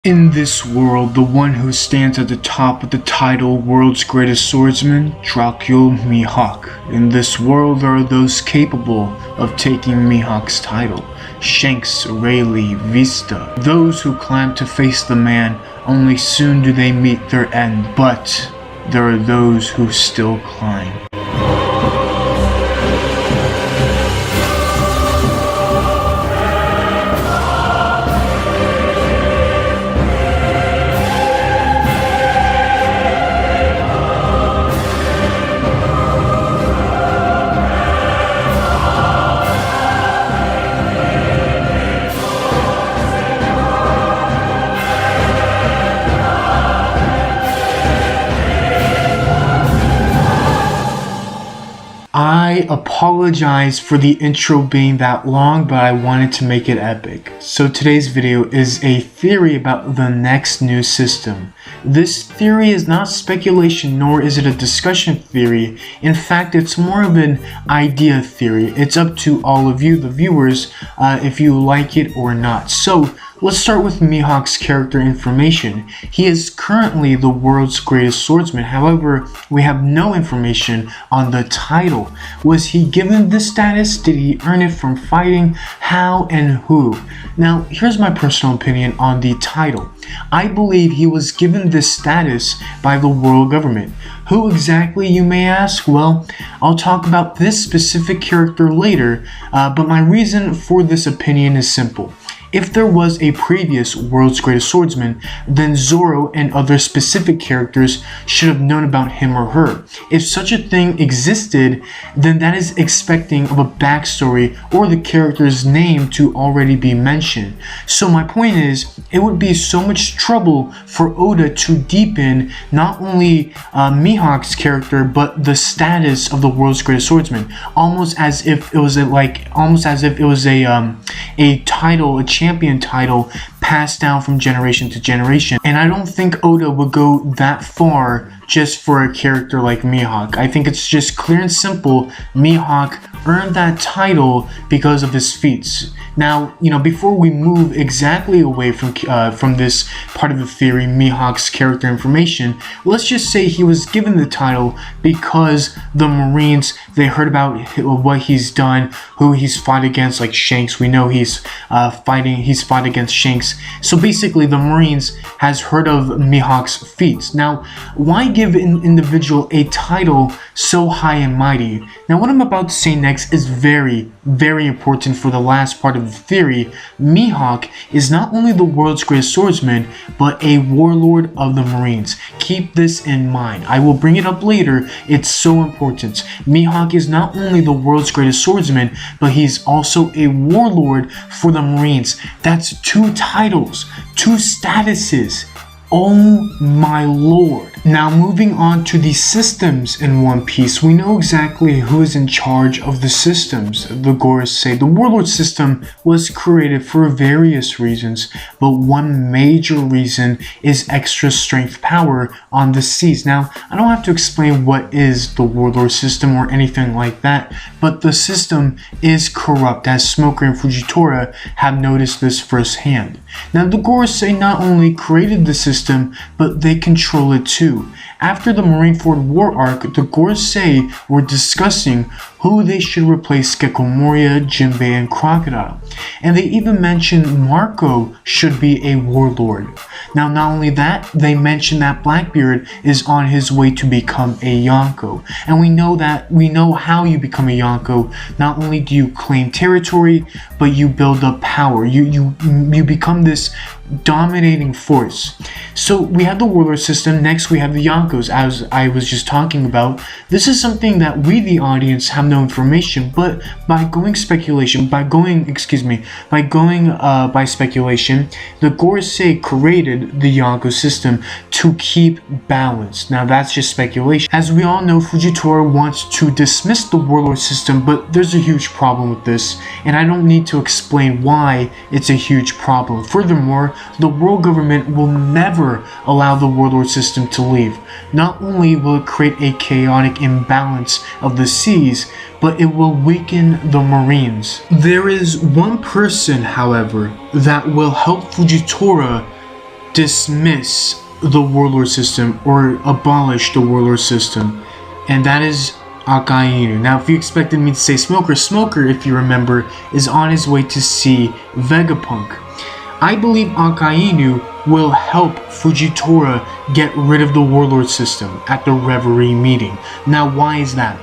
In this world, the one who stands at the top of the title World's Greatest Swordsman, Dracul Mihawk. In this world, there are those capable of taking Mihawk's title. Shanks, Rayleigh, Vista. Those who climb to face the man, only soon do they meet their end. But there are those who still climb. I apologize for the intro being that long, but I wanted to make it epic. So today's video is a theory about the next new system. This theory is not speculation, nor is it a discussion theory. In fact, it's more of an idea theory. It's up to all of you, the viewers, if you like it or not. So let's start with Mihawk's character information. He is currently the world's greatest swordsman. However, we have no information on the title. Was he given this status? Did he earn it from fighting? How and who? Now, here's my personal opinion on the title. I believe he was given this status by the world government. Who exactly, you may ask? Well, I'll talk about this specific character later, but my reason for this opinion is simple. If there was a previous World's Greatest Swordsman, then Zoro and other specific characters should have known about him or her. If such a thing existed, then that is expecting of a backstory or the character's name to already be mentioned. So my point is, it would be so much trouble for Oda to deepen not only Mihawk's character, but the status of the World's Greatest Swordsman, almost as if it was a title, a champion title passed down from generation to generation. And I don't think Oda would go that far just for a character like Mihawk. I think it's just clear and simple. Mihawk earned that title because of his feats. Now, before we move exactly away from this part of the theory, Mihawk's character information, let's just say he was given the title because the Marines, they heard about what he's done, who he's fought against, like Shanks. We know he's fought against Shanks. So basically, the Marines has heard of Mihawk's feats. Now, why give an individual a title so high and mighty? Now, what I'm about to say next is very, very important for the last part of the theory. Mihawk is not only the world's greatest swordsman, but a warlord of the Marines. Keep this in mind. I will bring it up later. It's so important. Mihawk is not only the world's greatest swordsman, but he's also a warlord for the Marines. That's two titles, two statuses. Oh my lord. Now moving on to the systems in One Piece, we know exactly who is in charge of the systems. The Gorosei, the Warlord system, was created for various reasons, but one major reason is extra strength power on the seas. Now, I don't have to explain what is the Warlord system or anything like that, but the system is corrupt, as Smoker and Fujitora have noticed this firsthand. Now, the Gorosei not only created the system, but they control it too. After the Marineford War arc, the Gorosei were discussing who they should replace Gecko Moria, Jinbei, and Crocodile. And they even mentioned Marco should be a warlord. Now, not only that, they mentioned that Blackbeard is on his way to become a Yonko. And we know how you become a Yonko. Not only do you claim territory, but you build up power. You become this dominating force. So we have the warlord system. Next we have the Yonkos, as I was just talking about. This is something that we, the audience, have no information, but by speculation, the Gorosei created the Yonko system to keep balance. Now that's just speculation. As we all know, Fujitora wants to dismiss the warlord system, but there's a huge problem with this, and I don't need to explain why it's a huge problem. Furthermore, the world government will never allow the warlord system to leave. Not only will it create a chaotic imbalance of the seas, but it will weaken the Marines. There is one person, however, that will help Fujitora dismiss the warlord system or abolish the warlord system, and that is Akainu. Now, if you expected me to say Smoker, Smoker, if you remember, is on his way to see Vegapunk. I believe Akainu will help Fujitora get rid of the warlord system at the Reverie meeting. Now, why is that?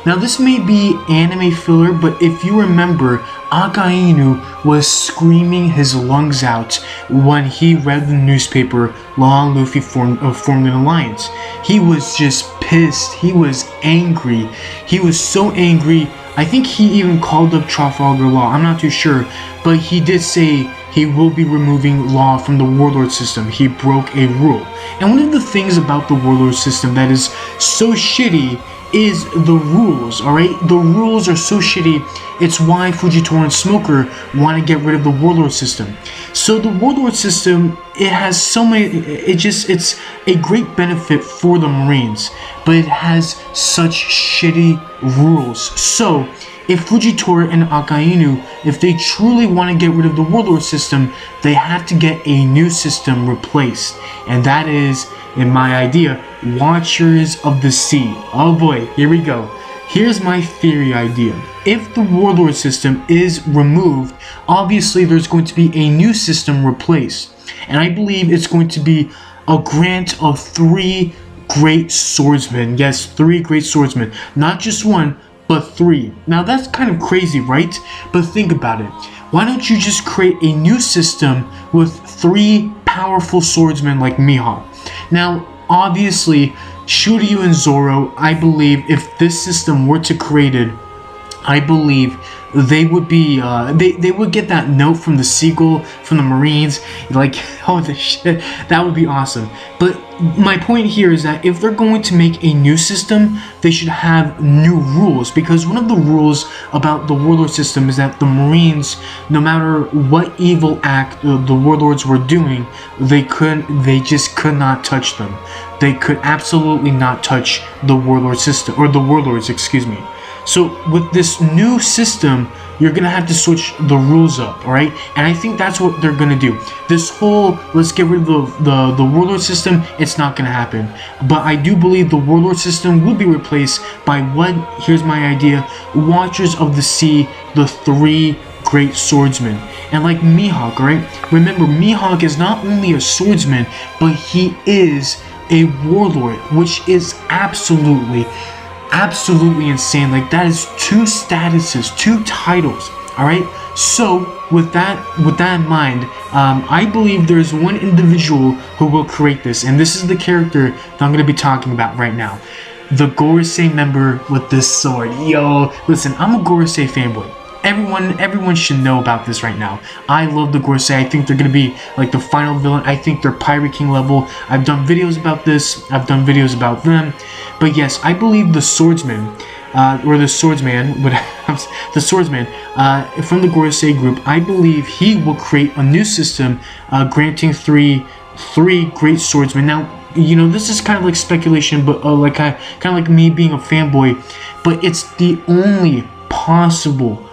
Now, this may be anime filler, but if you remember, Akainu was screaming his lungs out when he read the newspaper Law and Luffy formed an alliance. He was just pissed. He was angry. He was so angry. I think he even called up Trafalgar Law. I'm not too sure, but he did say he will be removing Law from the warlord system. He broke a rule. And one of the things about the warlord system that is so shitty is the rules, alright? The rules are so shitty. It's why Fujitora and Smoker want to get rid of the warlord system. So the warlord system, it has so many, it's a great benefit for the Marines, but it has such shitty rules. So if Fujitora and Akainu, if they truly want to get rid of the warlord system, they have to get a new system replaced. And that is, in my idea, Watchers of the Sea. Oh boy, here we go. Here's my theory idea. If the warlord system is removed, obviously there's going to be a new system replaced. And I believe it's going to be a grant of 3 great swordsmen. Yes, 3 great swordsmen. Not just 1, but 3. Now that's kind of crazy, right? But think about it. Why don't you just create a new system with 3 powerful swordsmen like Mihawk? Now, obviously, Shiryu and Zoro, I believe if this system were to created, I believe they would be, they would get that note from the Seagull, from the Marines, like, oh the shit, that would be awesome. But my point here is that if they're going to make a new system, they should have new rules, because one of the rules about the warlord system is that the Marines, no matter what evil act the warlords were doing, they just could not touch them. They could absolutely not touch the warlord system, or the warlords, excuse me. So with this new system, you're gonna have to switch the rules up, alright? And I think that's what they're gonna do. This whole let's get rid of the warlord system, it's not gonna happen. But I do believe the warlord system will be replaced by what? Here's my idea: Watchers of the Sea, the 3 great swordsmen. And like Mihawk, right? Remember, Mihawk is not only a swordsman, but he is a warlord, which is absolutely insane. Like, that is 2 statuses, 2 titles. All right, so with that in mind, I believe there's one individual who will create this, and this is the character that I'm going to be talking about right now, the Gorosei member with this sword. Yo, listen, I'm a Gorosei fanboy. Everyone should know about this right now. I love the Gorosei. I think they're gonna be like the final villain. I think they're Pirate King level. I've done videos about this. I've done videos about them. But yes, I believe the swordsman, or the swordsman, the swordsman from the Gorosei group, I believe he will create a new system, granting three great swordsmen. Now, you know, this is kind of like speculation, but kind of like me being a fanboy, but it's the only possible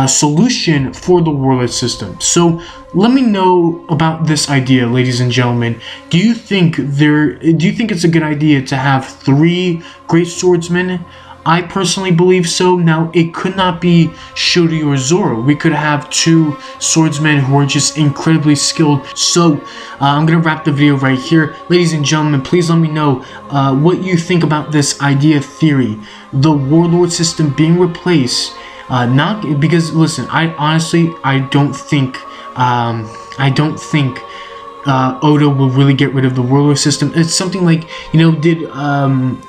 solution for the warlord system. So let me know about this idea, ladies and gentlemen. Do you think it's a good idea to have 3 great swordsmen? I personally believe so. Now, it could not be Shiryu or Zoro. We could have 2 swordsmen who are just incredibly skilled. So, I'm going to wrap the video right here. Ladies and gentlemen, please let me know what you think about this idea theory. The warlord system being replaced. Not because, listen, I don't think Oda will really get rid of the warlord system. It's something like, you know, I'm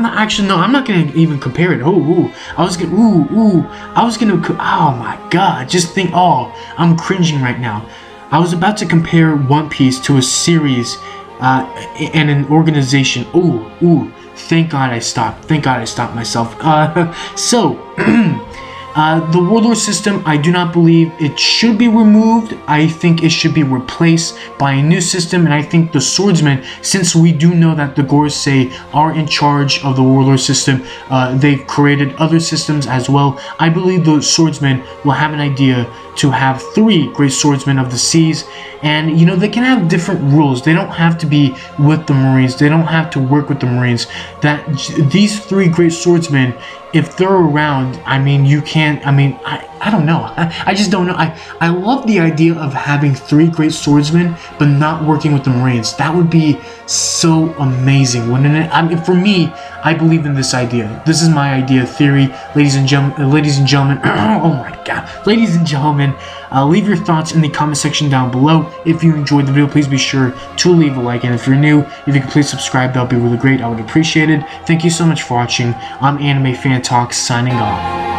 not gonna even compare it. I was gonna, oh my god, just think, I'm cringing right now. I was about to compare One Piece to a series and an organization. Thank God I stopped myself. So The warlord system, I do not believe it should be removed. I think it should be replaced by a new system, and I think the swordsmen, since we do know that the Gorosei are in charge of the warlord system, they've created other systems as well. I believe the swordsmen will have an idea to have 3 great swordsmen of the seas, and you know, they can have different rules. They don't have to be with the Marines, they don't have to work with the Marines. That these 3 great swordsmen, if they're around, I mean, you can't, I mean, I don't know. I just don't know. I love the idea of having 3 great swordsmen, but not working with the Marines. That would be so amazing, wouldn't it? I mean, for me, I believe in this idea. This is my idea, theory, ladies and gentlemen. Oh my God, ladies and gentlemen, leave your thoughts in the comment section down below. If you enjoyed the video, please be sure to leave a like, and if you're new, if you could please subscribe, that would be really great. I would appreciate it. Thank you so much for watching. I'm Anime Fan Talk, signing off.